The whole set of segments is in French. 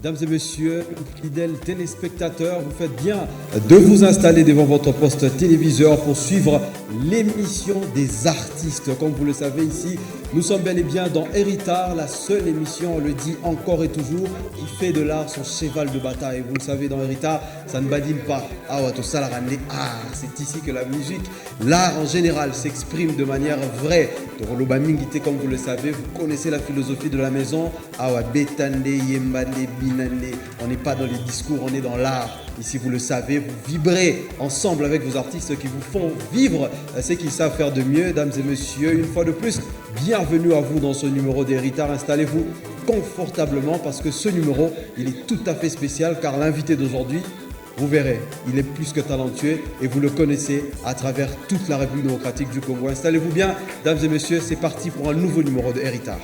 Mesdames et messieurs, fidèles téléspectateurs, vous faites bien de vous installer devant votre poste téléviseur pour suivre l'émission des artistes. Comme vous le savez ici, nous sommes bel et bien dans Héritage, la seule émission, on le dit encore et toujours, qui fait de l'art son cheval de bataille. Vous le savez, dans Héritage, ça ne badine pas. C'est ici que la musique, l'art en général s'exprime de manière vraie. Comme vous le savez, vous connaissez la philosophie de la maison. On n'est pas dans les discours, on est dans l'art. Ici, vous le savez, vous vibrez ensemble avec vos artistes qui vous font vivre ce qu'ils savent faire de mieux. Mesdames et messieurs, une fois de plus, bienvenue à vous dans ce numéro d'Héritage. Installez-vous confortablement parce que ce numéro, il est tout à fait spécial car l'invité d'aujourd'hui, vous verrez, il est plus que talentueux et vous le connaissez à travers toute la République démocratique du Congo. Installez-vous bien, mesdames et messieurs, c'est parti pour un nouveau numéro de Héritage.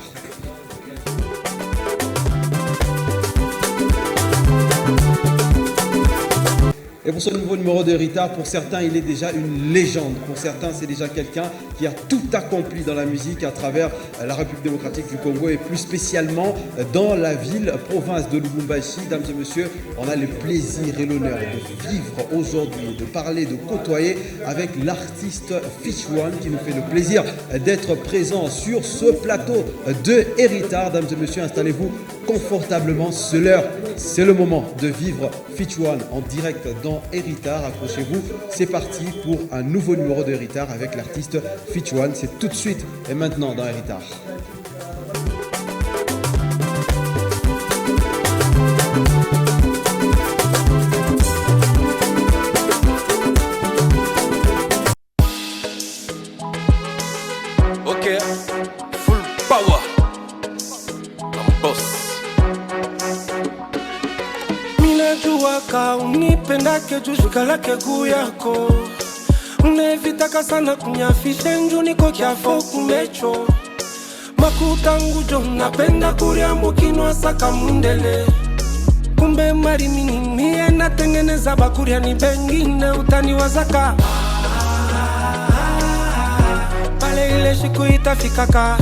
Et pour ce nouveau numéro d'Héritage, pour certains, il est déjà une légende. Pour certains, c'est déjà quelqu'un qui a tout accompli dans la musique à travers la République démocratique du Congo et plus spécialement dans la ville, province de Lubumbashi. Mesdames et messieurs, on a le plaisir et l'honneur de vivre aujourd'hui, de parler, de côtoyer avec l'artiste Fish One qui nous fait le plaisir d'être présent sur ce plateau de Héritage. Mesdames et messieurs, installez-vous confortablement, c'est l'heure, c'est le moment de vivre Fish One en direct dans Héritage. Accrochez-vous, c'est parti pour un nouveau numéro de Héritage avec l'artiste Fish One. C'est tout de suite et maintenant dans Héritage. Ok, full power, I'm boss. Minajuaka unipendake jushikalake guu yako unevitaka sana kunyafishe nju niko kiafo kumecho makutangu jo napenda kuria mukinwa saka mundele kumbe mari minimie natengeneza bakuria ni bengine utani wazaka pale ile shiku itafikaka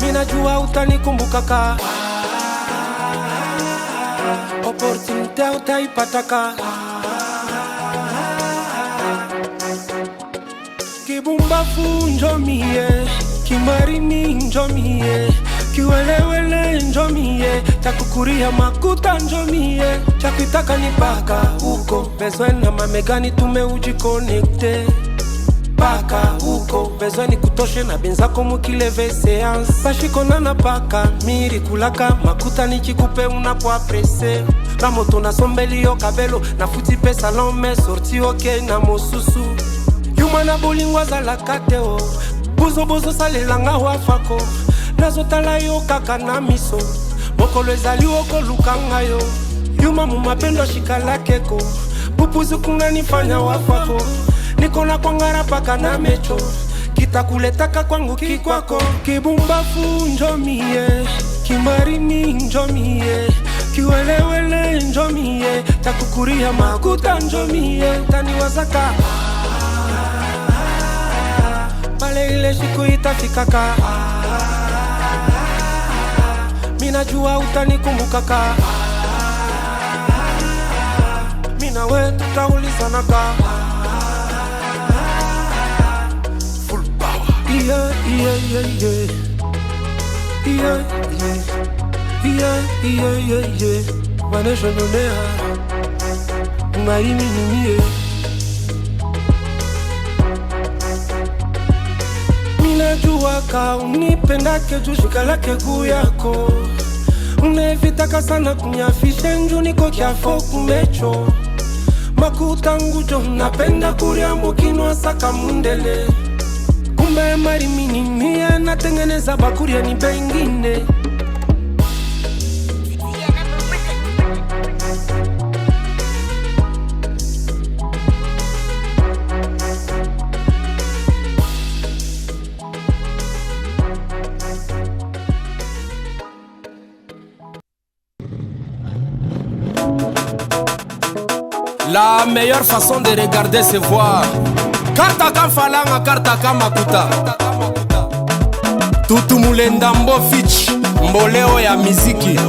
minajua utani kumbukaka opportunité utaipataka kibumbafu njomie kimarimi njomie kiwelewele njomie chakukuria makuta njomie chakitaka nipaka huko bezwen na mamegani tumeujikonekte paka huko bezweni kutoshe na benzako mukileve seance pashikona na paka miri kulaka makuta nichikupe unakwa prese na moto na sombeli yo kabelo na futi pesa lome sorti oke na mosusu yuma na bolingwa za la kateo buzo buzo salelanga wafako nazotala yo kaka na miso mokolo ezali oko lukanga yo yuma mumapendo shikalakeko bupuzu kunganifanya wafako nikona kwangara paka na mecho kitakuletaka kwangu kikwako kibumbafu njomie kimarimi njomie kiwelewele njomie takukuria makuta njomie taniwazaka pale ile shiku itafikaka minajua utanikumbukaka mina we tutaulizanaka yeah, yeah, yeah, yeah. Yeah, yeah. Yeah, yeah, yeah, yeah. Wane shononea Marimi nimie Minajuaka unipendake jushikalake guu yako unevitaka sana kunyafishe nju niko kiafo kumecho makutangu jo napenda kuria mukinwa saka mundele kumbe mari minimie natengeneza bakuria ni bengine La meilleure façon de regarder c'est voir Kartaka falanga, kartaka makuta Tutu Mulenda Mbofich, mboleo ya miziki.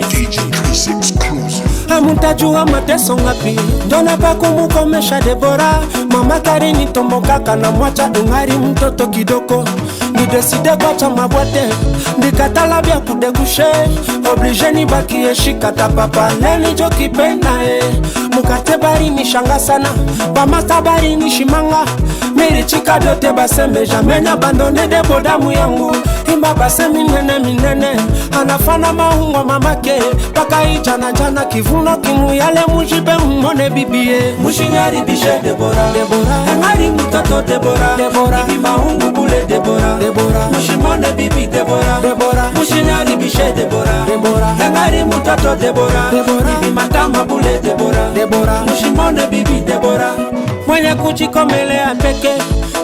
DJ Chris exclusive. Amutajua mateso ngapi ndona pakumukomesha Debora. Mama Karini tombokaka na mwacha ungari mtoto kidoko. Nideside kwacha mabwate ndikatala bya kudekushe. Oblige ni baki shikata papa leni joki pena mukate bari ni shanga sana bamasta bari ni shimanga. Miri chika dote baseme jamais abandonne de bodamu yangu. Imba basemi minene anafana mahungwa mamake paka ijana jana kivuno kimu yale mujibe mmone bibie. Mushinyari bishe Debora Engari mtoto Debora Ibi mahungu bule Debora Mushimone bibi Debora Mushinyari bishe Debora Engari mtoto Debora Ibi matama bule Debora Mushimone bibi Debora. Mwenye kuchikomelea peke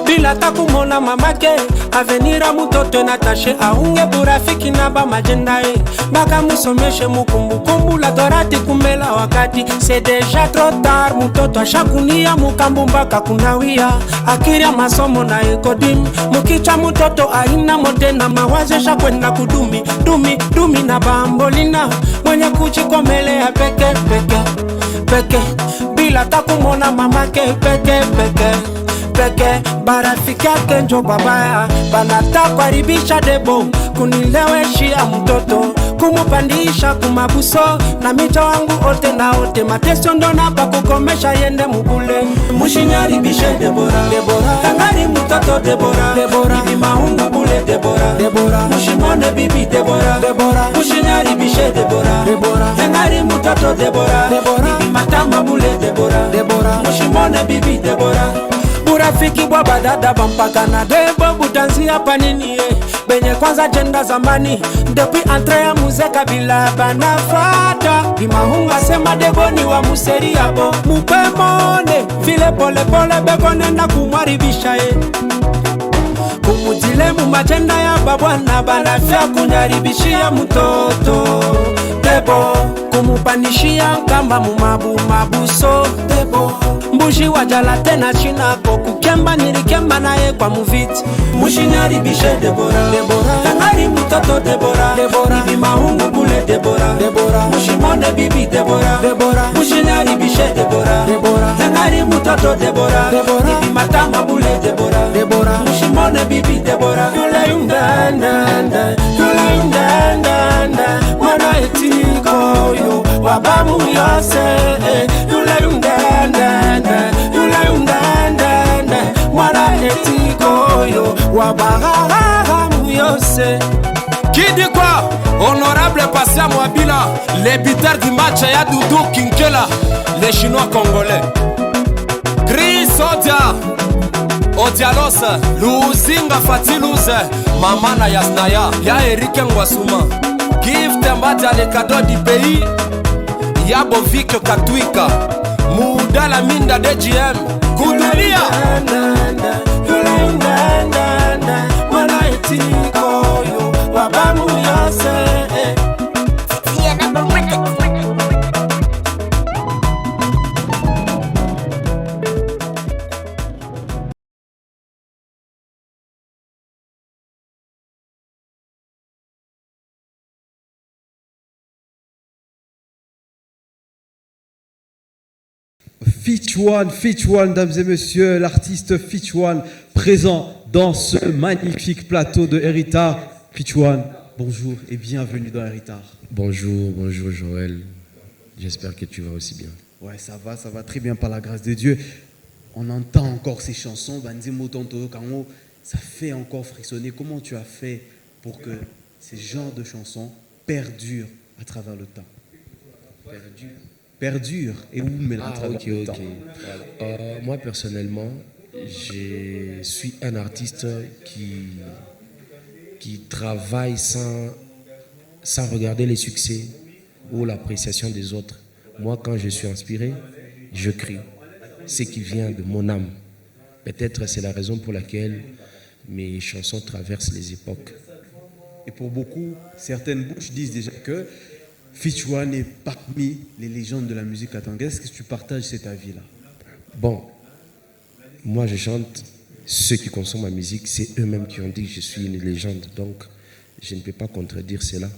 bila takumona mamake. Avenira mutoto natashe aunge burafiki na ba majendae. Baka musomeshe mukumbukumbu la dorati kumela wakati. C'est déjà trop tard mutoto ashakunia mukambu mpaka kunawia. Akiria masomo na ekodim mukicha mutoto aina mote na mawazesha kwenda kudumi dumi na bambolina. Mwenye kuchikomelea peke bila takumona mamake peke barafiki yake njo babaya. Banata kwaribisha Debo kunileweshia mtoto kumupandisha kumabuso na mito wangu ote na ote. Mateso ndona pa kukomesha yende mubule. Mushinyari bishe Debora Engari mtoto Debora Ibi mahungu bule Debora Mushimone bibi Debora Mushinyari bishe Debora Engari mtoto Debora Ibi matama bule Debora Mushimone bibi Debora. Burafiki bwa badada bampaka na Debo butanzi hapa nini benye kwanza jenda zamani. Depuis entre ya muzeka bila banafata Bimahunga sema Debo ni wa museri yabo. Mupemone vile pole beko nenda kumwaribisha kumutile mumajenda ya babwana. Banafya kunyaribishia mtoto Debo kumupanishia kamba mabuso Debo. Mbushi wajala tena chinako kukemba nilikemba nae kwa muviti. Mushinyari bishe Debora Engari mtoto Debora Ibi mahungu bule Debora Mushimone bibi Debora Mushinyari bishe Debora Engari mtoto Debora Ibi matama bule Debora Mushimone bibi Debora. Yule yundanda mwana etiko yo wabamu yose. Yule yundanda mwana etiko yo wabamu yose. Qui dit quoi? Honorable Passia Mwabila, les biters du match ya Doudou Kinkela, les Chinois congolais. Chris Odialos, Luzinga Fatiluze, Mamana Yasnaya, ya Erike Ngwasuma. Gift Mbadia les cadeaux du pays, ya Bovik Katwika, Mouda la Minda DGM, Kudulia. Fitch One, dames et messieurs, l'artiste Fitch One présent dans ce magnifique plateau de Héritage. Fitch One, bonjour et bienvenue dans Héritage. Bonjour Joël, j'espère que tu vas aussi bien. Ouais, ça va très bien par la grâce de Dieu. On entend encore ces chansons, ça fait encore frissonner. Comment tu as fait pour que ces genres de chansons perdurent à travers le temps? Perdure et où à travers le temps. Moi personnellement, je suis un artiste qui travaille sans regarder les succès ou l'appréciation des autres. Moi, quand je suis inspiré, je crée ce qui vient de mon âme. Peut-être c'est la raison pour laquelle mes chansons traversent les époques. Et pour beaucoup, certaines bouches disent déjà que Fitch One est parmi les légendes de la musique katanga. Est-ce que tu partages cet avis-là? Bon, moi je chante ceux qui consomment ma musique, c'est eux-mêmes qui ont dit que je suis une légende. Donc, je ne peux pas contredire cela.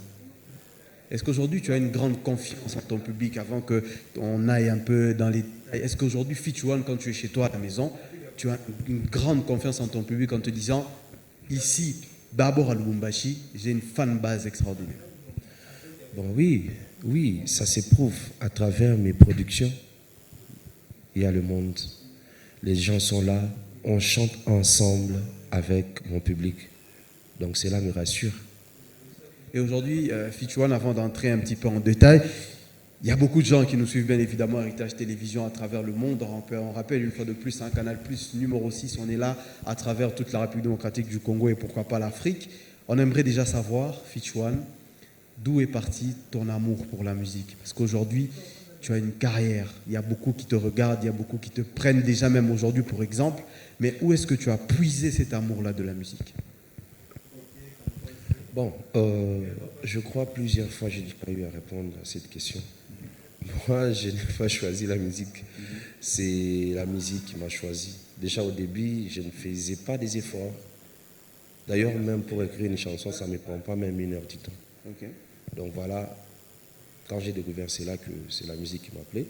Est-ce qu'aujourd'hui tu as une grande confiance en ton public avant qu'on aille un peu dans les... Est-ce qu'aujourd'hui, Fitch One, quand tu es chez toi à la maison, tu as une grande confiance en ton public en te disant, ici, d'abord à Lubumbashi, j'ai une fan base extraordinaire? Bon, oui, ça s'éprouve à travers mes productions. Il y a le monde. Les gens sont là, on chante ensemble avec mon public. Donc cela me rassure. Et aujourd'hui, Fitch One, avant d'entrer un petit peu en détail, il y a beaucoup de gens qui nous suivent bien évidemment Héritage Télévision à travers le monde. On rappelle une fois de plus, Canal Plus numéro 6, on est là à travers toute la République démocratique du Congo et pourquoi pas l'Afrique. On aimerait déjà savoir, Fitch One, d'où est parti ton amour pour la musique? Parce qu'aujourd'hui, tu as une carrière, il y a beaucoup qui te regardent, il y a beaucoup qui te prennent déjà même aujourd'hui pour exemple, mais où est-ce que tu as puisé cet amour-là de la musique? Bon, je crois plusieurs fois, je n'ai pas eu à répondre à cette question. Moi, je n'ai pas choisi la musique. C'est la musique qui m'a choisi. Déjà au début, je ne faisais pas des efforts. D'ailleurs, même pour écrire une chanson, ça ne me prend pas même 1 heure du temps. Okay. Donc voilà, quand j'ai découvert cela, que c'est la musique qui m'appelait,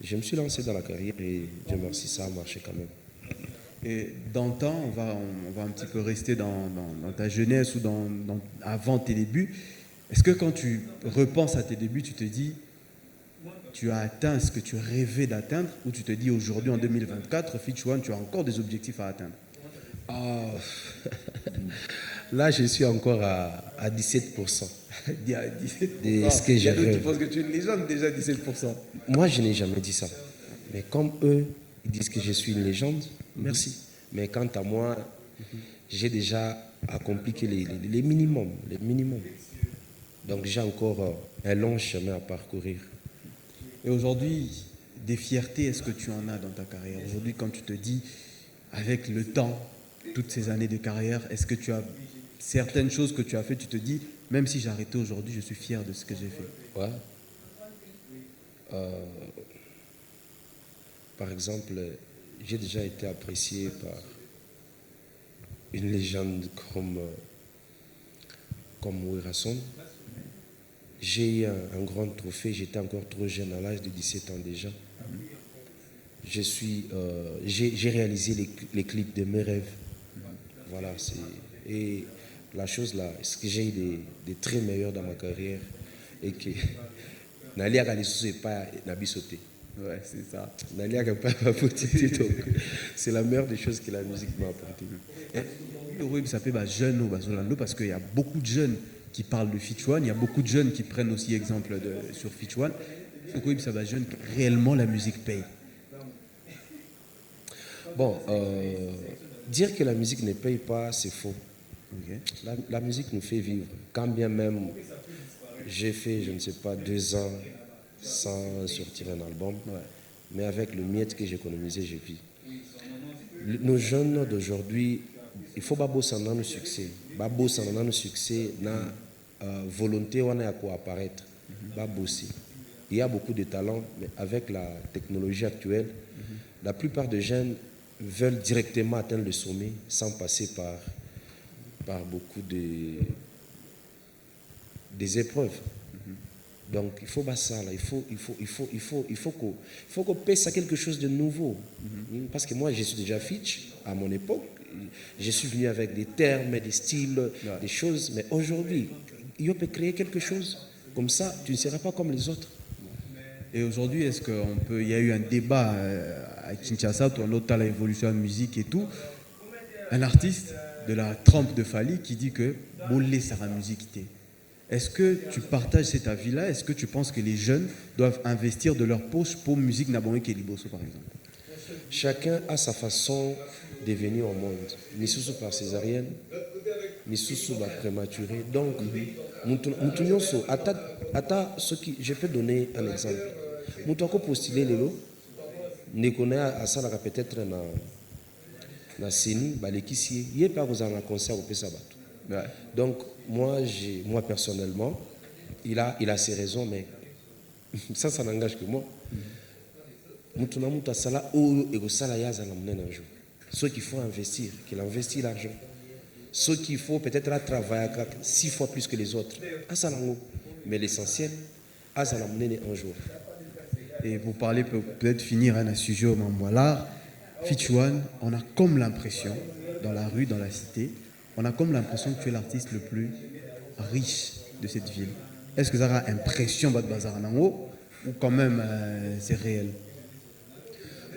je me suis lancé dans la carrière et Dieu merci, ça a marché quand même. Et dans le temps, on va un petit peu rester dans ta jeunesse ou avant tes débuts. Est-ce que quand tu repenses à tes débuts, tu te dis, tu as atteint ce que tu rêvais d'atteindre, ou tu te dis aujourd'hui en 2024, Fitch One, tu as encore des objectifs à atteindre? Là, je suis encore à 17%. À 17%. De ce que je rêve. Tu penses que tu es une légende déjà, 17%? Moi, je n'ai jamais dit ça. Mais comme eux, ils disent que je suis une légende, merci. Mais quant à moi, j'ai déjà accompli les minimums. Donc j'ai encore un long chemin à parcourir. Et aujourd'hui, des fiertés, est-ce que tu en as dans ta carrière? Aujourd'hui, quand tu te dis, avec le temps, toutes ces années de carrière, est-ce que tu as certaines choses que tu as fait, tu te dis, même si j'ai arrêté aujourd'hui, je suis fier de ce que j'ai fait? Ouais. Par exemple, j'ai déjà été apprécié par une légende comme Werason. J'ai eu un grand trophée, j'étais encore trop jeune à l'âge de 17 ans déjà. J'ai réalisé les clips de mes rêves. Voilà, et la chose là, ce que j'ai eu des très meilleurs dans ma carrière et que Ouais, c'est ça. C'est la meilleure des choses que la musique m'a apporté. Oui, ça fait jeune au Bazolando parce qu'il y a beaucoup de jeunes qui parlent de Fitch One, il y a beaucoup de jeunes qui prennent aussi exemple sur Fitch One. Oui, ça va jeune, réellement la musique paye. Bon, dire que la musique ne paye pas, c'est faux. Okay. La musique nous fait vivre. Quand bien même j'ai fait, je ne sais pas, 2 ans sans sortir un album, mais avec le miette que j'ai économisé, je vis. Nos jeunes d'aujourd'hui, il faut pas bosser dans le succès. Pas bosser dans le succès, na volonté on a à quoi apparaître. Pas bosser. Il y a beaucoup de talents, mais avec la technologie actuelle, la plupart des jeunes veulent directement atteindre le sommet sans passer par beaucoup des épreuves. Donc il faut pas ça là, il faut qu'on passe à quelque chose de nouveau. Parce que moi je suis déjà Fitch à mon époque, je suis venu avec des termes, des styles, des choses, mais aujourd'hui, il peut créer quelque chose comme ça, tu ne seras pas comme les autres. Et aujourd'hui, il y a eu un débat à Kinshasa, on note l'évolution de la musique et tout. Un artiste de la trempe de Fali qui dit que Bolé sera musique. Est-ce que tu partages cet avis-là? Est-ce que tu penses que les jeunes doivent investir de leur poche pour musique Nabongue Keliboso, par exemple? Chacun a sa façon de venir au monde. Misusu par césarienne, Misusu par prématuré. Donc, je peux donner un exemple. Moutouako postulé Lelo, ne connaît à ça peut-être na Seni, Balekissi, il n'y a pas un concert au Pesabato. Donc, moi personnellement, il a ses raisons, mais ça n'engage que moi. Ceux qu'il faut investir, qu'il investit l'argent. Ceux qu'il faut peut-être travailler 6 fois plus que les autres. Mais l'essentiel, c'est la monnaie un jour. Et pour parler, peut-être finir un sujet au Mamouala, Fichouane, on a comme l'impression, dans la rue, dans la cité, on a comme l'impression que tu es l'artiste le plus riche de cette ville. Est-ce que ça a impression de bazar en haut ou quand même c'est réel?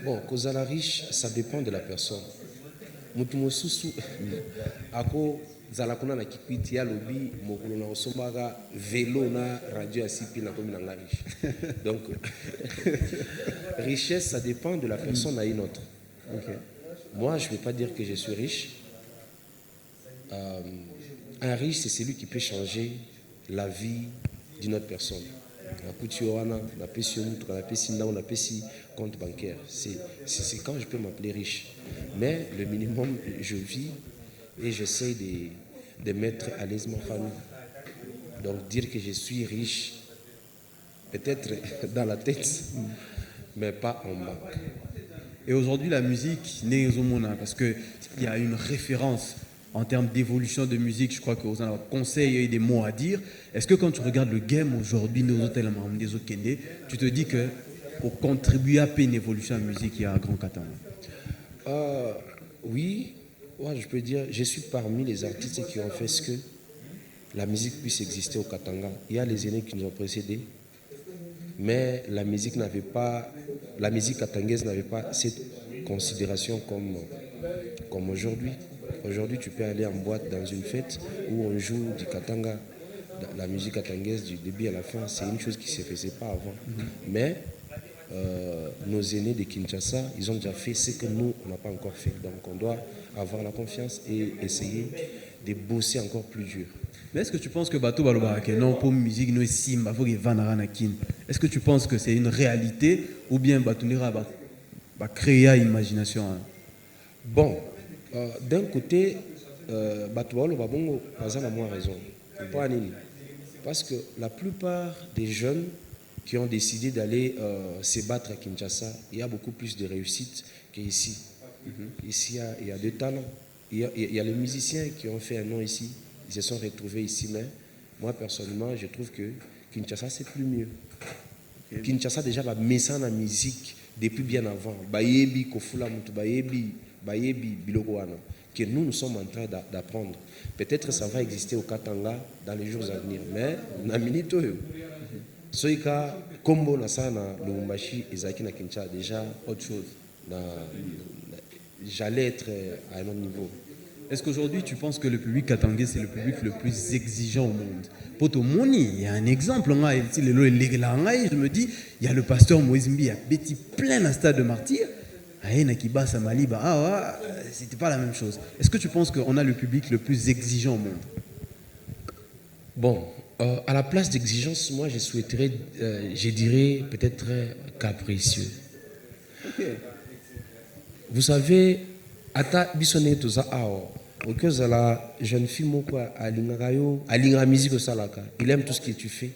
Bon, Kozala riche, ça dépend de la personne. Mutumosusu, ako zalakuna na kikwiti ya lobi mokolo na osombaga vélo na radio asipi na komi na riche. Donc richesse, ça dépend de la personne à une autre. Okay. Moi, je ne vais pas dire que je suis riche. Un riche, c'est celui qui peut changer la vie d'une autre personne. Compte bancaire. C'est quand je peux m'appeler riche. Mais le minimum, je vis et j'essaie de mettre à l'aise ma famille. Donc dire que je suis riche, peut-être dans la tête, mais pas en banque. Et aujourd'hui, la musique n'est pas parce qu'il y a une référence en termes d'évolution de musique. Je crois que vous avez un conseil et des mots à dire. Est-ce que quand tu regardes le game aujourd'hui, tu te dis que pour contribuer à une évolution de musique, il y a un grand Katanga? Oui, ouais, je peux dire, je suis parmi les artistes qui ont fait ce que la musique puisse exister au Katanga. Il y a les aînés qui nous ont précédés, mais la musique katangaise n'avait pas cette considération comme aujourd'hui. Aujourd'hui, tu peux aller en boîte dans une fête où on joue du katanga, la musique katangaise du début à la fin. C'est une chose qui ne se faisait pas avant. Mais nos aînés de Kinshasa, ils ont déjà fait ce que nous, on n'a pas encore fait. Donc on doit avoir la confiance et essayer de bosser encore plus dur. Mais est-ce que tu penses que Bato Balobara, non, pour musique, nous ici, est-ce que tu penses que c'est une réalité ou bien Bato va créer une imagination? Bon, d'un côté, Bato Balobara a moins raison. Parce que la plupart des jeunes qui ont décidé d'aller se battre à Kinshasa, il y a beaucoup plus de réussite qu'ici. Ici, il y a des talents. Il y a les musiciens qui ont fait un nom ici. Ils se sont retrouvés ici, mais moi personnellement, je trouve que Kinshasa c'est plus mieux. Okay. Kinshasa déjà va mettre ça dans la musique depuis bien avant. Bayebi, Kofula Mutu, Bayebi, Bilogoana, que nous sommes en train d'apprendre. Peut-être ça va exister au Katanga dans les jours à venir, mais na minute soika kombo na sana Lubumbashi ezaki na Kinshasa déjà autre chose. J'allais être à un autre niveau. Est-ce qu'aujourd'hui, tu penses que le public katangais, c'est le public le plus exigeant au monde? Poto Moni, il y a un exemple. Je me dis, il y a le pasteur Moïse Mbi, il y a Betty plein à stade de martyr. C'était pas la même chose. Est-ce que tu penses qu'on a le public le plus exigeant au monde? Bon, à la place d'exigence, moi, je souhaiterais, je dirais peut-être capricieux. Okay. Vous savez, ata bisone to za ao okoza la jeune fille moko alingakayo alinga musique salaka, il aime tout ce que tu fais.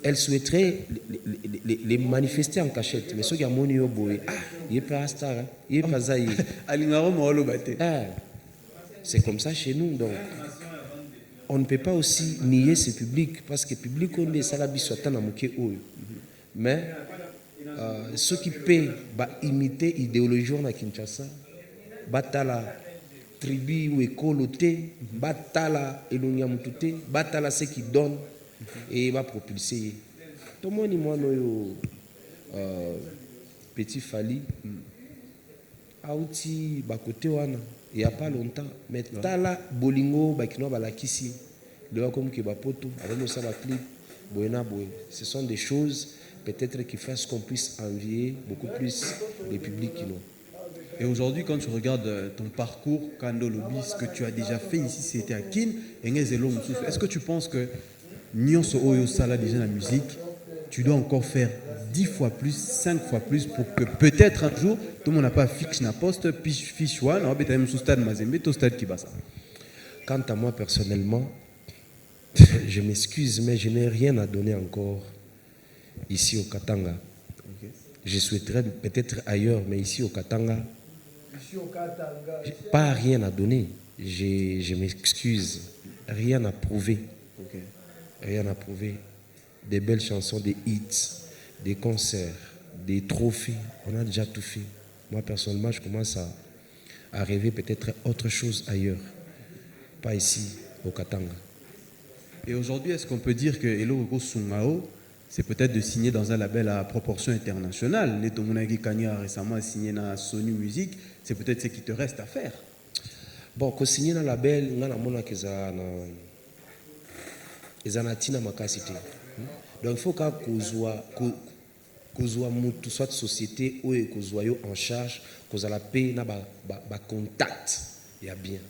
Elle souhaiterait les manifester en cachette, mais ceux qui ont moni yo boy il est pas star, il est pas zaï alingaro molo baté. C'est comme ça chez nous, donc on ne peut pas aussi nier ce public parce que le public on est salabi soit na moké oyo. Mais ceux qui peuvent imiter l'idéologie de Kinshasa, batala tribu ou écoloté, batala elonyamutute, batala ceux qui donnent et va propulser. Tout le monde est moi petit Fali, auti bakote wana il y a pas longtemps, mais tala bolingo bakino balakisi, le comme que bapoto avec ça ba clip boena boy. Ce sont des choses peut-être qui fassent qu'on puisse envier beaucoup plus les publics qui l'ont. Et aujourd'hui, quand tu regardes ton parcours, Kando Lobby, ce que tu as déjà fait ici, c'était à Kin, est-ce que tu penses que Nyonso Oyo Sala déjà la musique, tu dois encore faire 10 fois plus, 5 fois plus pour que peut-être un jour, tout le monde n'a pas fixe na poste, fiche one, on va être sous stade Mazembe, tout stade Kibasa. Quant à moi personnellement, je m'excuse, mais je n'ai rien à donner encore ici au Katanga. Okay. Je souhaiterais peut-être ailleurs, mais ici au Katanga, Pas rien à donner. Je m'excuse. Rien à prouver. Ok. Rien à prouver. Des belles chansons, des hits, des concerts, des trophées. On a déjà tout fait. Moi, personnellement, je commence à rêver peut-être autre chose ailleurs. Pas ici, au Katanga. Et aujourd'hui, est-ce qu'on peut dire que Elo Sungao, c'est peut-être de signer dans un label à proportion internationale? Neto Munagi Kanya a récemment signé dans Sony Music. C'est peut-être ce qui te reste à faire. Bon, ko signer dans label, on a mona keza na tina makasi te. Donc il faut ka kozwa mutu soit société ou kozwa yo en charge, kozala paix na ba contact ya bien.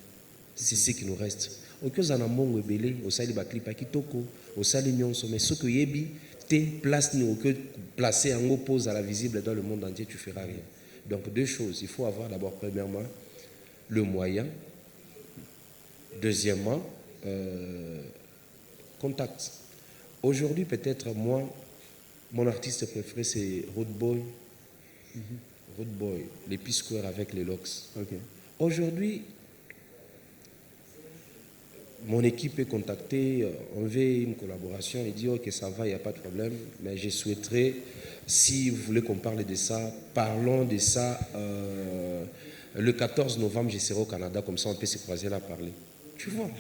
C'est ce qui nous reste. Okoza na mongo ebele, osali ba clip akitoko, osali nyonso, mais ce que yebi te place ni que placer en pose à la visible dans le monde entier, tu feras rien. Donc deux choses, il faut avoir d'abord premièrement le moyen, deuxièmement contact. Aujourd'hui peut-être moi, mon artiste préféré c'est Road Boy, Road Boy, les P-Square avec les Locks. Okay. Aujourd'hui, mon équipe est contactée, on veut une collaboration, il dit ok ça va, il n'y a pas de problème, mais je souhaiterais, si vous voulez qu'on parle de ça, parlons de ça, le 14 novembre je serai au Canada, comme ça on peut se croiser là parler. Tu vois.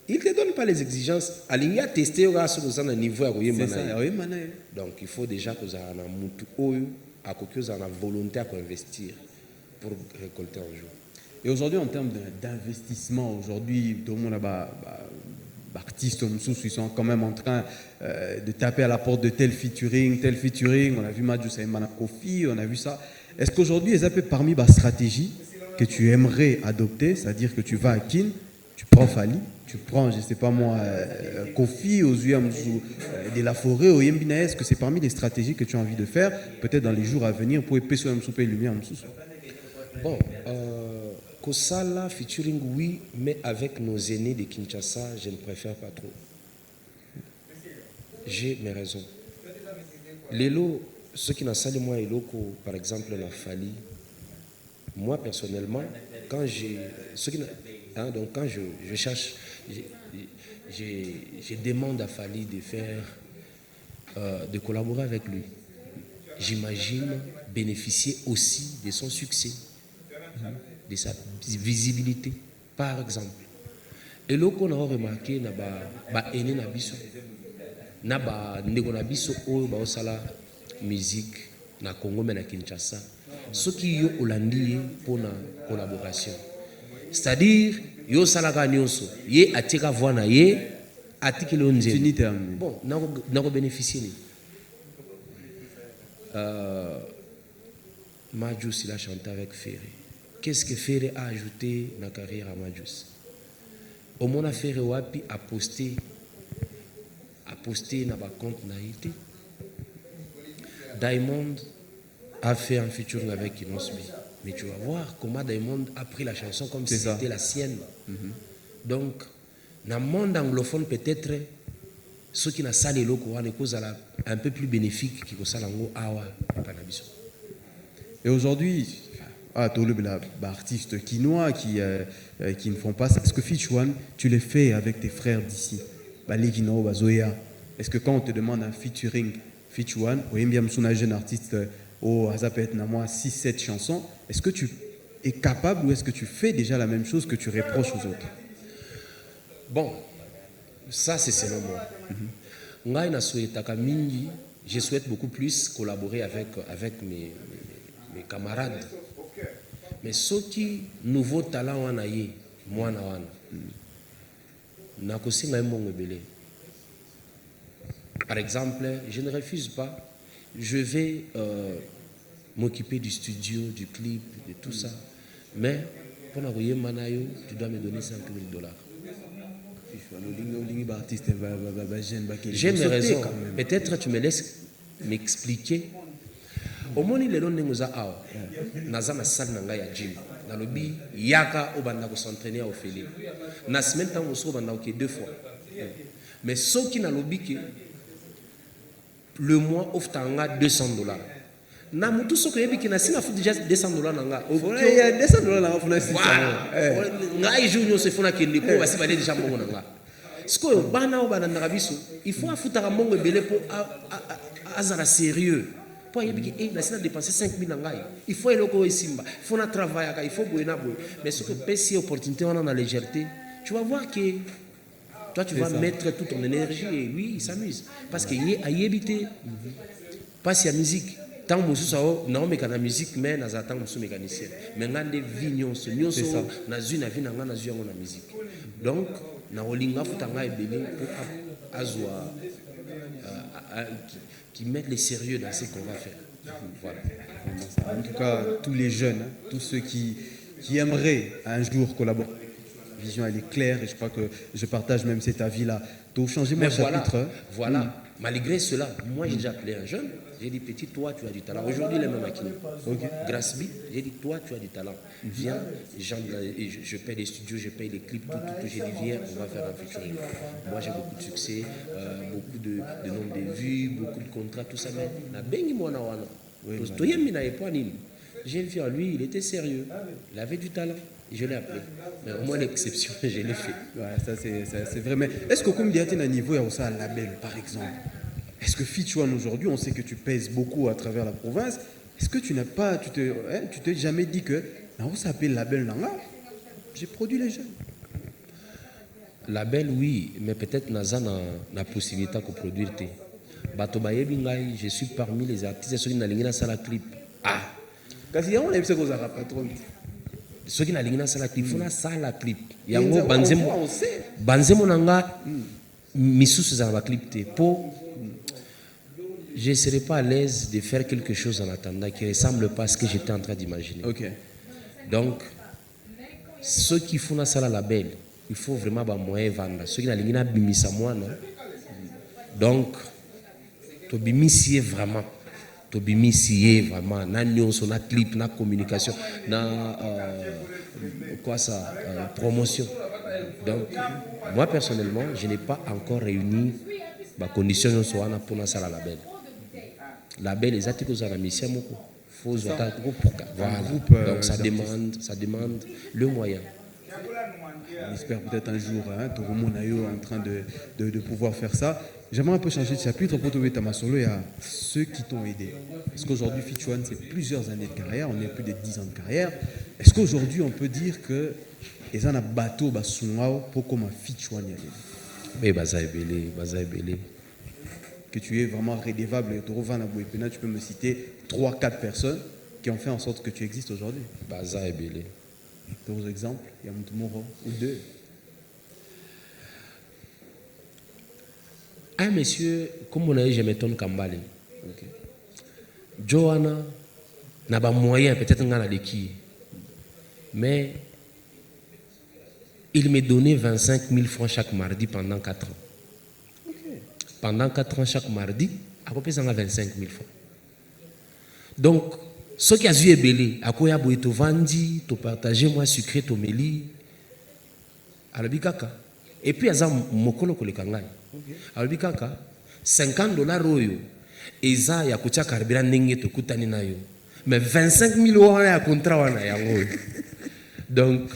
Il ne te donne pas les exigences, il y a testé au niveau donc il faut déjà que vous ayez la volonté à investir pour récolter un jour. Et aujourd'hui, en termes d'investissement, aujourd'hui, tout le monde artistes, ils sont quand même en train de taper à la porte de tel featuring. On a vu Madjou Saïmana Kofi, on a vu ça. Est-ce qu'aujourd'hui, ils appellent parmi la stratégie que tu aimerais adopter, c'est-à-dire que tu vas à Kin, tu prends Fali, tu prends, je ne sais pas moi, Kofi, Ozuyamzou, de la forêt, au Yembina, est-ce que c'est parmi les stratégies que tu as envie de faire, peut-être dans les jours à venir, pour épaisser un souper lumière? Bon, Kosala featuring oui, mais avec nos aînés de Kinshasa, je ne préfère pas trop. J'ai mes raisons. L'élo, ceux qui n'ont sali moi élo, par exemple la Fali, moi personnellement, quand quand je cherche, je demande à Fali de faire, de collaborer avec lui. J'imagine bénéficier aussi de son succès, de sa visibilité, par exemple. Et là qu'on a remarqué, na ba ene na biso, na ba ndeko na biso oyo ba osala musique na Congo mais na Kinshasa, ceux qui yo olandi pour la collaboration. C'est-à-dire yo salaka nyonso, ye atika voix na ye, atikile onzeli. Bon, na ko bénéficier ni. Madjous, il a chanté avec Ferré. Qu'est-ce que Ferré a ajouté dans la carrière à Madjous? Au moins, Ferré Wapi a posté dans le compte Naïté. Diamond a fait un featuring avec Inosbi. Mais tu vas voir comment Diamond a pris la chanson comme si c'était la sienne. Donc, dans le monde anglophone, peut-être, ceux qui n'ont pas les locaux, un peu plus bénéfique qui ont awa. Et aujourd'hui, artistes quinois qui ne font pas ça. Est-ce que Featuan, tu les fais avec tes frères d'ici? Est-ce que quand on te demande un featuring Featuan, ou un jeune artiste au Azapet Namoa 6-7 chansons, est-ce que tu es capable ou est-ce que tu fais déjà la même chose que tu reproches aux autres? Bon, ça c'est selon moi. Je souhaite beaucoup plus collaborer avec mes camarades. Mais ceux qui nouveau talent wana ye mwana wana na kosinga emongo belé. Par exemple, je ne refuse pas, je vais m'occuper du studio, du clip, de tout ça. Mais pour n'avoir manayo, tu dois me donner $5 000. J'ai mes raisons. Peut-être tu me laisses m'expliquer. Au moins, il est long de nous avoir. Naza na salle nanga ya gym. Na lobby yaka obanda ko s'entraîner à Ophélie. Na semaine temps on se obanda ko 2 fois. Mais ceux qui na lobby que le mois offre tanga $200. na mutu soko yebi ki na sina fu déjà $200 nanga il y a $200 là on a ngai junyo se funa kende ko basi bale déjà mbongo nanga siko bana o bana ndakabiso il faut afuta mbongo ebele po azara sérieux po yebi ki na sina dépenser 5000 nanga il faut eloko esimba il faut na travailler il faut boyena boy mais ce que pesi opportunité on a la légèreté tu vas voir que toi tu vas mettre toute ton énergie et lui il s'amuse parce que y a yebité passe la musique tant mosusu ao naomeka na musique mais naza tant mosusu mécanicien mais ngande vie nyonso nazwi na vie nanga nazwi yango na musique donc na olinga futanga ebele pour azwa qui mettent le sérieux dans ce qu'on va faire. Voilà. En tout cas, tous les jeunes, tous ceux qui aimeraient un jour collaborer, la vision elle est claire et je crois que je partage même cet avis-là. Tu as changé mon chapitre. Voilà. Malgré cela, moi j'ai déjà appelé un jeune, j'ai dit petit, toi tu as du talent. Aujourd'hui il est même à Kini. Grâce B, j'ai dit toi tu as du talent. Viens, je paye les studios, je paye les clips, tout. J'ai dit viens, on va faire un featuring. Moi j'ai beaucoup de succès, beaucoup de nombre de vues, beaucoup de contrats, tout ça. Mais na bengi mwana wana. J'ai vu à lui, il était sérieux, il avait du talent. Je l'ai appelé. Mais au moins l'exception, je l'ai fait. Ouais, ça c'est vrai. Mais est-ce que comme il y a un niveau, il y a aussi un label, par exemple? Est-ce que Fichuan aujourd'hui, on sait que tu pèses beaucoup à travers la province. Est-ce que tu n'as pas, tu t'es jamais dit que on s'appelle label Nanga? J'ai produit les jeunes. Label oui, mais peut-être Naza n'a la possibilité de produire. Batobaye Bingai, je suis parmi les artistes qui n'ont pas la clip. Ah. Parce qu'il y a un MC qui a patron. Ceux qui n'ont pas la clip, il faut la clip. Yango banzemo nanga misusu za la clip pour je ne serais pas à l'aise de faire quelque chose en attendant qui ne ressemble pas à ce que j'étais en train d'imaginer. Okay. Donc ceux qui font ça la label, il faut vraiment ba moyen vendre. Ceux qui n'ont pas bimisa moi non. Donc to bimisier vraiment. To bimisier vraiment na nyonso na clip na communication na quoi ça promotion. Donc moi personnellement je n'ai pas encore réuni ma condition sur ana pour na sala label. Label les articles za na mission moko faut voilà. Donc ça demande le moyen. On espère peut-être un jour tout le monde est en train de pouvoir faire ça. J'aimerais un peu changer de chapitre pour trouver Tamasolo et à ceux qui t'ont aidé. Parce qu'aujourd'hui, Fichuan, c'est plusieurs années de carrière, on est plus de 10 ans de carrière. Est-ce qu'aujourd'hui, on peut dire que les gens ont bateau pour comme Fichuan? Mais baza ebele. Que tu es vraiment rédévable. Tu peux me citer 3-4 personnes qui ont fait en sorte que tu existes aujourd'hui. Baza ebele. D'autres exemples, il y a Moutoumoro ou deux. Un monsieur, comme on a dit, je m'étonne Kambale. Okay. Johanna n'a pas moyen, peut-être qu'on a l'équipe. Mais il me donnait 25 000 francs chaque mardi pendant 4 ans. Okay. Pendant 4 ans, chaque mardi, à peu près 25 000 francs. Donc, ce qui a vu est belé, à quoi il y a beau te vendre, te partager, moi, sucré, te mêler, à la bikaka. Et puis, il y a mokolo kolekangai. Alors, kaka, $50 oyo, eza ya kucha karibira ndenge to kutani nayo. Mais 25 000 wana ya contrat wana yango. Donc,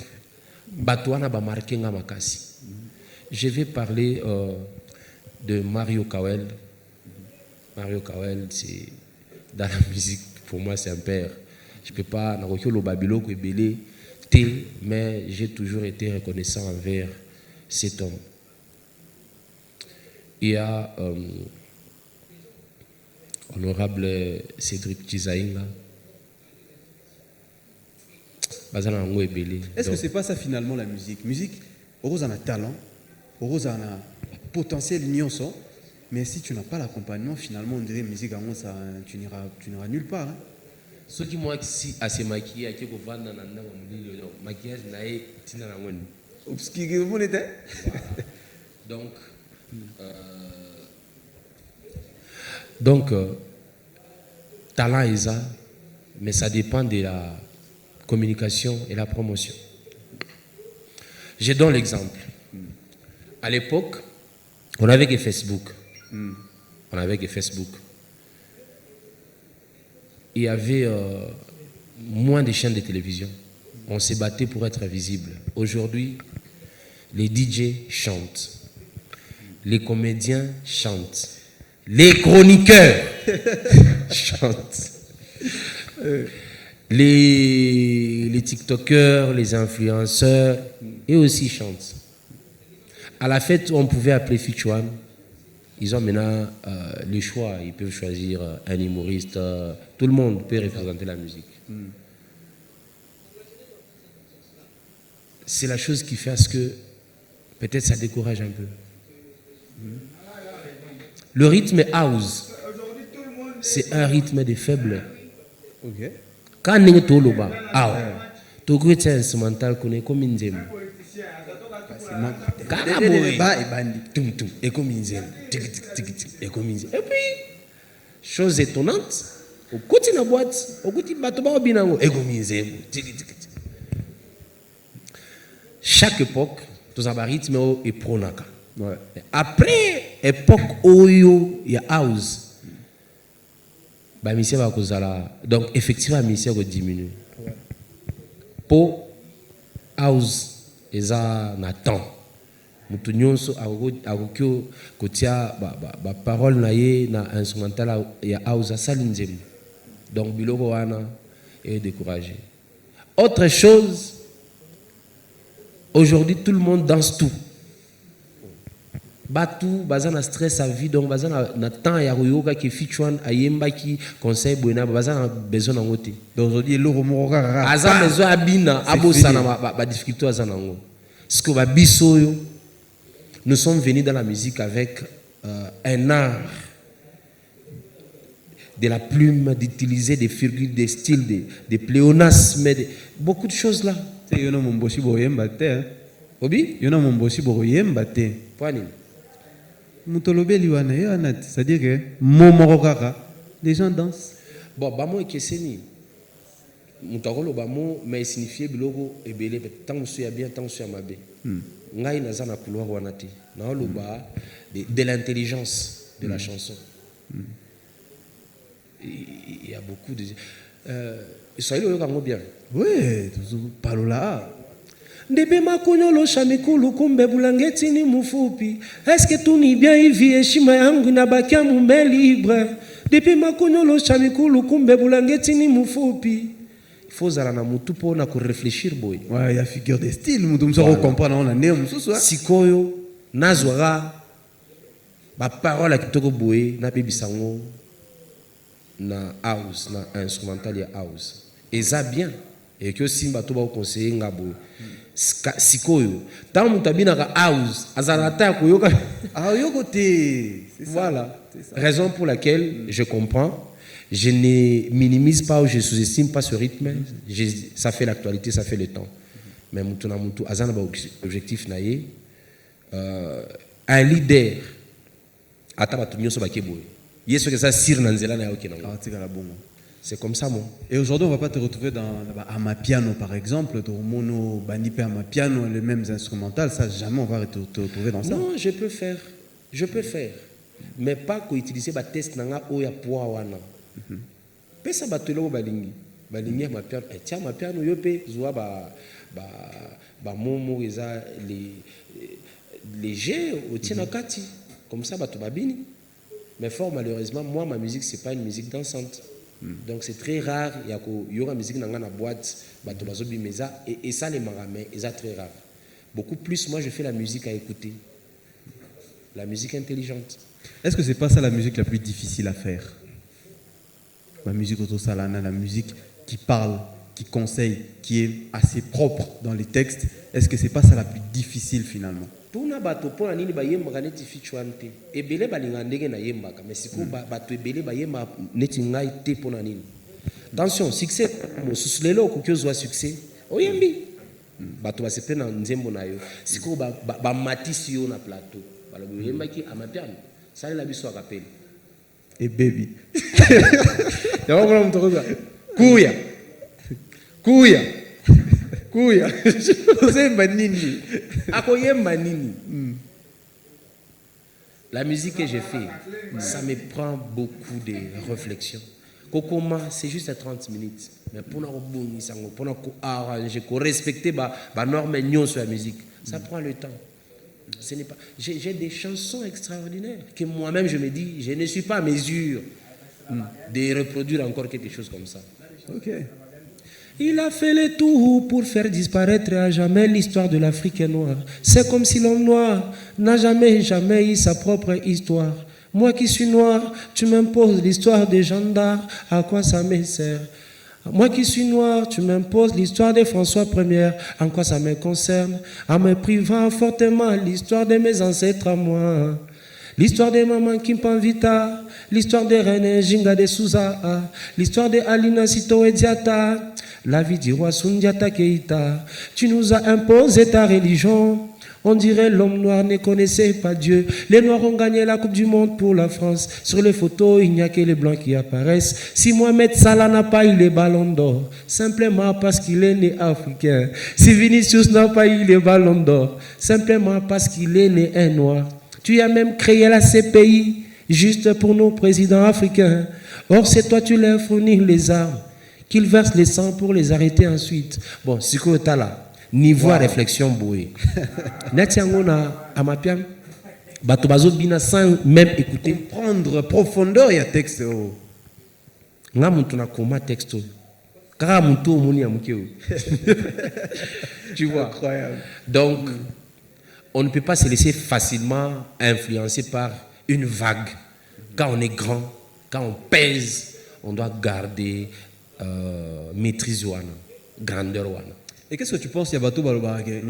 bato wana ba marqué nga makasi. Je vais parler de Mario Kawel. Mario Kawel, c'est dans la musique, pour moi, c'est un père. Je ne peux pas, le babilo ko ebele té, mais j'ai toujours été reconnaissant envers cet homme. Il y a honorable Cédric Tizaïnga. Est-ce que c'est pas ça finalement la musique? Musique, Rose en a talent, Rose en a potentiel son, mais si tu n'as pas l'accompagnement, finalement on dirait musique ça, tu n'iras nulle part. Hein? Ce qui moi si à se maquiller, qui go vendre dans maquillage naé tina na ngoni. Obscuré vous n'était. Donc, talent est ça, mais ça dépend de la communication et la promotion. Je donne l'exemple. À l'époque, on avait que Facebook. On avait que Facebook. il y avait moins de chaînes de télévision. On s'est battu pour être visible. Aujourd'hui, les DJ chantent, les comédiens chantent, les chroniqueurs chantent, les TikTokers, les influenceurs, et aussi chantent. À la fête où on pouvait appeler Fichuan, ils ont maintenant le choix. Ils peuvent choisir un humoriste. Tout le monde peut représenter la musique. C'est la chose qui fait à ce que peut-être ça décourage un peu. Le rythme house, c'est un rythme de faible. Ok. Quand on est au loba, tu as un instrumental qu'on est comme une zème. Et puis, chose étonnante, au côté de la boîte, au côté de la boîte, chaque époque, tous les rythmes est pronaka. Après époque oyo ya house, ba mission va kozala. Donc effectivement mission va diminuer. Pour house eza na temps. Mutu nyonso akokyo kotia ba parole na ye na instrumental ya house asalinzem. Donc biloko wana est découragé. Autre chose, aujourd'hui tout le monde danse tout. Batou bazana stress à vie, donc bazana na temps ya koyoka ki Fichuan ayemba ki conseil buena bazana besoin nangote. Donc aujourd'hui le romoroka azana besoin abina abosana ba difficulté azana ngo. Ce que ba bisoyo, nous sommes venus dans la musique avec un art de la plume, d'utiliser des virgules, des styles, des pléonasmes, beaucoup de choses là. C'est yono momboshi boyemba te. Obi? Yono momboshi boyemba te. Poani. Mutolobeli wana yana, c'est-à-dire que momorokaka, les gens dansent. Bon, bamo ekeseni. Mutakolo bamo mais signifier biloko ebele tant que ya bien tant que ya mabe. Ngai naza na couloir wana te. Na loba de l'intelligence de la chanson. Il y a beaucoup de Israël oyoka bien. Oui, parle là. Ndebe makonyolo shamikulu kumbe bulangeti ni mufupi. Est-ce que tout ni bien hivi heshima yangu inabakia mume libre? Ndebe makonyolo shamikulu kumbe bulangeti ni mufupi. Il faut zala na mutu po na ko réfléchir boy. Ouais, il y a figure de style, mutu mso comprendre on a né mususu. Sikoyo nazwara ba parole a kitoko boy na bebisango na house na instrumental ya house. Eza bien et que simba to ba conseiller ngabo. Sikoyo tant mutabina ka house azalata koyoka yokote. Voilà, raison pour laquelle je comprends, je ne minimise pas ou je sous-estime pas ce rythme. Ça fait l'actualité, ça fait le temps. Mais mutu na mutu azana ba objectif na ye un leader ataba to nyoso ba keboy yeso que ça sir na nzela na yoki na c'est comme ça, moi. Et aujourd'hui, on ne va pas te retrouver dans Amapiano, par exemple, dans Mono, Banipé, Amapiano, les mêmes instrumentales. Ça, jamais on va te retrouver dans ça. Non, je peux faire. Mais pas qu'on utilise des tests dans la poids. Mais ça va te le balingi. Balingi, Amapiano. Et tiens, Amapiano, yo pe, zoa momo, les jeux, au tienakati. Comme ça, bah, tu babini. Mais fort malheureusement, moi, ma musique, c'est pas une musique dansante. Donc c'est très rare, il y aura musique dans la boîte, et ça les maramais, et ça très rare. Beaucoup plus, moi je fais la musique à écouter, la musique intelligente. Est-ce que c'est pas ça la musique la plus difficile à faire? La musique autosalana, la musique qui parle, qui conseille, qui est assez propre dans les textes. Est-ce que c'est pas ça la plus difficile finalement? Tuna bato pona nini bayemba neti Fichuan te ebele balinga ndenge na yembaka mais siku bato ebele bayemba neti ngai te pona nini. Attention, succès mosusu lelo kokyo succès oyembi bato basepe na nzembo na yo siku ba matisi yo na plateau bala yemba ki Amapiano ça la biso akapeli et baby ya wabona mtokoza kuya La musique que j'ai fait, ça me prend beaucoup de réflexion. Kokoma, c'est juste à 30 minutes. Mais pour nous arranger, pour respecter les normes sur la musique, ça prend le temps. Ce n'est pas. J'ai des chansons extraordinaires que moi-même je me dis, je ne suis pas à mesure de reproduire encore quelque chose comme ça. Ok. Il a fait le tout pour faire disparaître à jamais l'histoire de l'Afrique noire. C'est comme si l'homme noir n'a jamais eu sa propre histoire. Moi qui suis noir, tu m'imposes l'histoire des gendarmes, à quoi ça me sert? Moi qui suis noir, tu m'imposes l'histoire de François Ier, en quoi ça me concerne? En me privant fortement l'histoire de mes ancêtres à moi. L'histoire de Maman Kimpanvita, l'histoire de René Jinga de Souza, l'histoire de Alina Sito Diata, la vie du roi Sundiata Keita. Tu nous as imposé ta religion. On dirait l'homme noir ne connaissait pas Dieu. Les Noirs ont gagné la Coupe du Monde pour la France. Sur les photos, il n'y a que les Blancs qui apparaissent. Si Mohamed Salah n'a pas eu le ballon d'or, simplement parce qu'il est né africain. Si Vinicius n'a pas eu le ballon d'or, simplement parce qu'il est né un noir. Tu as même créé la CPI, juste pour nos présidents africains. Or, c'est toi, tu leur fournis les armes, qu'ils versent les sang pour les arrêter ensuite. Bon, c'est quoi t'as là? Niveau à réflexion boué. Netiangona amapiam bato bazo bina sans même écouter. Prendre profondeur il y a texte. Nga muntu na koma texte. Kaka muntu omoni ya mukeo. Tu vois. Incroyable. Donc on ne peut pas se laisser facilement influencer par une vague. Quand on est grand, quand on pèse, on doit garder maîtrise wana, grandeur wana. Et qu'est-ce que tu penses, Yabato Balobarake?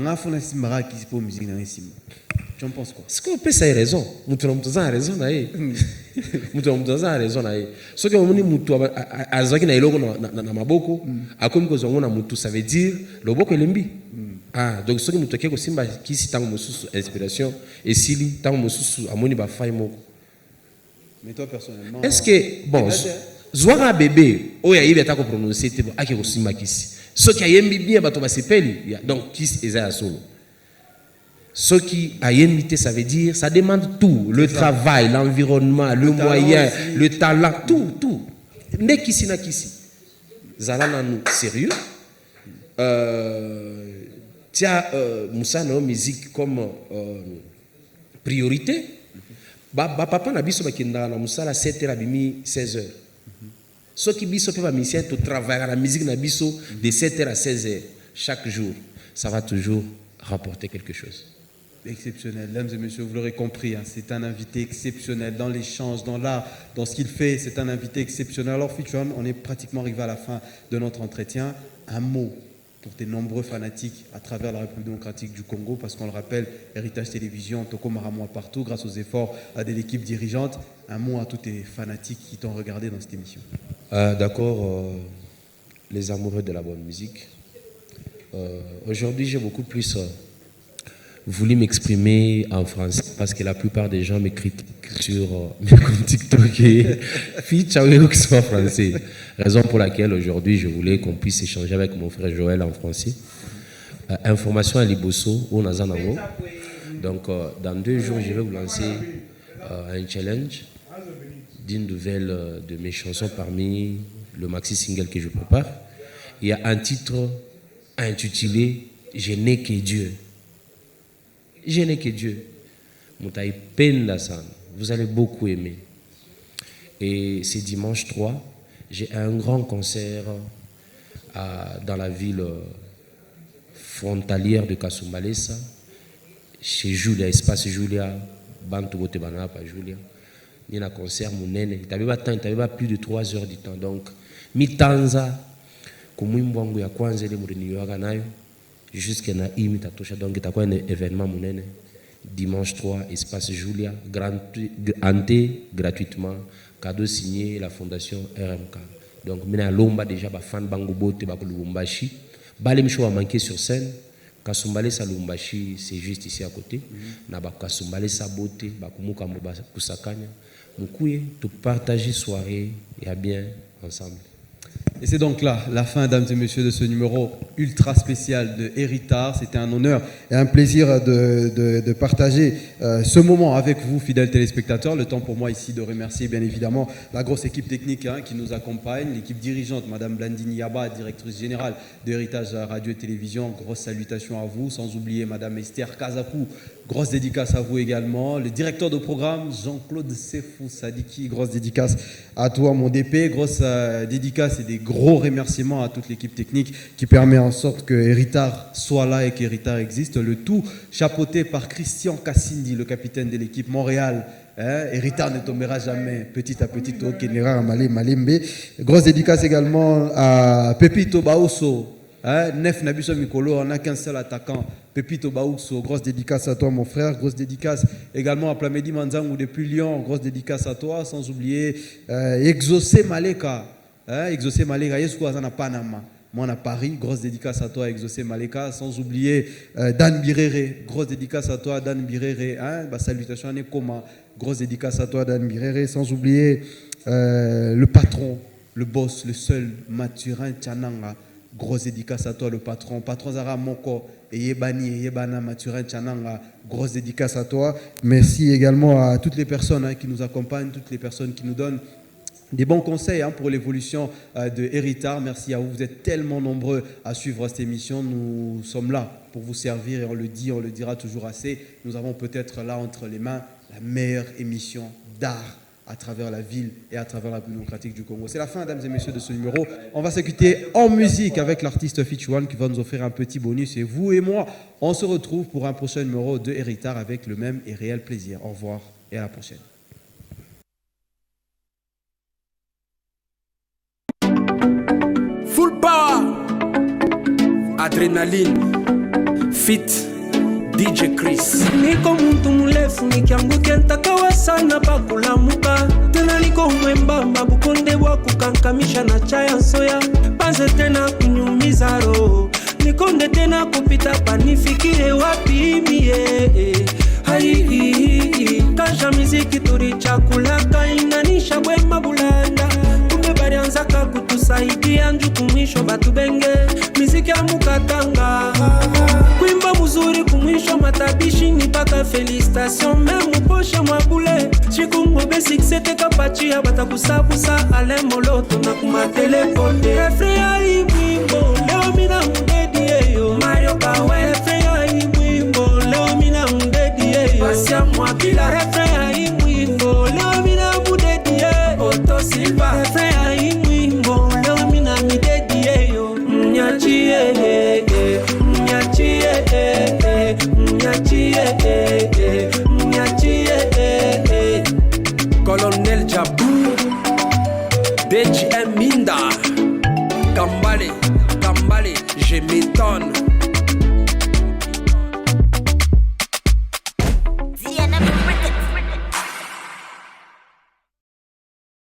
Tu en penses quoi? Ce qu'on peut, c'est raison. Nous avons raison. Nous avons raison. Ce que nous avons ça veut dire le boko est lembi. Donc ce que nous avons simba qui si tant inspiration et si tant amoni ba fay moko. Mais toi personnellement, est-ce que bon Zwara bébé oya yibeta ko prononcer te ake ko simba kisi. Ce qui a yembi bien bato ba sepeli donc kisi eza solo. Ce qui a imité, ça veut dire, ça demande tout, le travail, l'environnement, le moyen, le talent, tout. Ne kisi na kisi. Zalana nous sérieux. Tiens, Moussa na musique comme priorité. Papa na biso bakenda na Moussa la 7h abimi 16h. Ce qui biso peut pas mission to travailler la musique na biso de 7h à 16h chaque jour. Ça va toujours rapporter quelque chose. Exceptionnel, mesdames et messieurs, vous l'aurez compris, hein, c'est un invité exceptionnel dans l'échange, dans l'art, dans ce qu'il fait, c'est un invité exceptionnel. Alors Futuram, on est pratiquement arrivé à la fin de notre entretien. Un mot pour tes nombreux fanatiques à travers la République démocratique du Congo, parce qu'on le rappelle, Héritage Télévision, Toko Maramoa partout, grâce aux efforts de l'équipe dirigeante. Un mot à tous tes fanatiques qui t'ont regardé dans cette émission. D'accord, les amoureux de la bonne musique. Aujourd'hui, j'ai beaucoup plus... voulu m'exprimer en français parce que la plupart des gens m'écrivent sur mes comptes TikTok et qui sont en français. Raison pour laquelle aujourd'hui je voulais qu'on puisse échanger avec mon frère Joël en français. Information à Liboso au Nazanango. Donc dans 2 jours je vais vous lancer un challenge d'une nouvelle de mes chansons parmi le maxi single que je prépare. Il y a un titre intitulé Je n'ai que Dieu. Je n'ai que Dieu. Vous allez beaucoup aimer. Et c'est dimanche 3. J'ai un grand concert dans la ville frontalière de Kasumbalesa, chez Julia, Espace Julia, Bantu Bote Banapa Julia. Il y a un concert, il n'y avait pas plus de 3 heures du temps. Donc, mitanza, kumwimbo ya kwanza ile mriniyoga nayo. Jusqu'à na imitatosha donc itakuwa un événement munene dimanche 3 espace Julia ante gratuitement cadeau signé la fondation RMK. Donc mina lomba déjà ba fan bango bote ba Lubumbashi bale msho wa manqué sur scène Kasumbale sa Lubumbashi c'est juste ici à côté na ba Kasumbale sa bote ba kumuka mbo ba kusakanya mukuye to partager soirée et à bien ensemble. Et c'est donc là la fin, mesdames et messieurs, de ce numéro ultra spécial de Héritage. C'était un honneur et un plaisir de partager ce moment avec vous, fidèles téléspectateurs. Le temps pour moi ici de remercier bien évidemment la grosse équipe technique qui nous accompagne, l'équipe dirigeante, Madame Blandini Yaba, directrice générale de Héritage Radio et Télévision. Grosse salutation à vous, sans oublier Madame Esther Kazakou. Grosse dédicace à vous également. Le directeur de programme, Jean-Claude Sefou Sadiki. Grosse dédicace à toi, mon DP. Grosse dédicace et des gros remerciements à toute l'équipe technique qui permet en sorte que Héritage soit là et qu'Héritage existe. Le tout chapeauté par Christian Cassindi, le capitaine de l'équipe Montréal. Héritage ne tombera jamais, petit à petit, au Kenera Malembe. Grosse dédicace également à Pepito Baosso. Nef Nabiso Mikolo, on n'a qu'un seul attaquant, Pepito Baosso. Grosse dédicace à toi, mon frère. Grosse dédicace également à Plamedi Manzangou depuis Lyon. Grosse dédicace à toi, sans oublier Exaucé Maleka. Exaucé Maleka, Yesko Azana Panama. Moi, à Paris, grosse dédicace à toi, Exaucé Maleka. Sans oublier Dan Birere. Grosse dédicace à toi, Dan Birere. Salutations à Nekoma. Grosse dédicace à toi, Dan Birere. Sans oublier le patron, le boss, le seul, Mathurin Tchananga. Grosse dédicace à toi, le patron. Patron Zara Moko, Yebani, Yebana, Mathurin Tchananga. Grosse dédicace à toi. Merci également à toutes les personnes qui nous accompagnent, toutes les personnes qui nous donnent des bons conseils pour l'évolution de Héritage. Merci à vous. Vous êtes tellement nombreux à suivre cette émission. Nous sommes là pour vous servir et on le dit, on le dira toujours assez. Nous avons peut-être là entre les mains la meilleure émission d'art à travers la ville et à travers la République démocratique du Congo. C'est la fin, mesdames et messieurs, de ce numéro. On va s'écouter en musique avec l'artiste Fitch One qui va nous offrir un petit bonus. Et vous et moi, on se retrouve pour un prochain numéro de Héritage avec le même et réel plaisir. Au revoir et à la prochaine. Full power, adrénaline, fit, DJ Chris. Niko muntu mrefu nikiangukia nitakawa sana pakulamuka. Tena niko mwembamba bukonde wa kukankamisha na chaya soya. Panze tena kunyumiza roho. Nikonde tena kupita panifikire wapi mie. Hai kasha miziki turi chakula kainanisha bwema bulanda. Barianzaka kutusaidia njuku mwisho batubenge miziki ya mukatanga kuimba muzuri kumwisho matabishi ni paka felicitation memu posha mwabule chiku ngobe siksete kapachia batakusabusa ale moloto na kumatelefone refrea imwimbo leo mina mudedi yo Mario Kawe refrea imwimbo leo mina mudedi yo Asia Mwabila refrea imwimbo leo mina mudedi yo Otto Silva refrea imwimbo leo mina midedi yo Mnyachie Colonel Jabou, DJM Minda, Kambale, je m'étonne.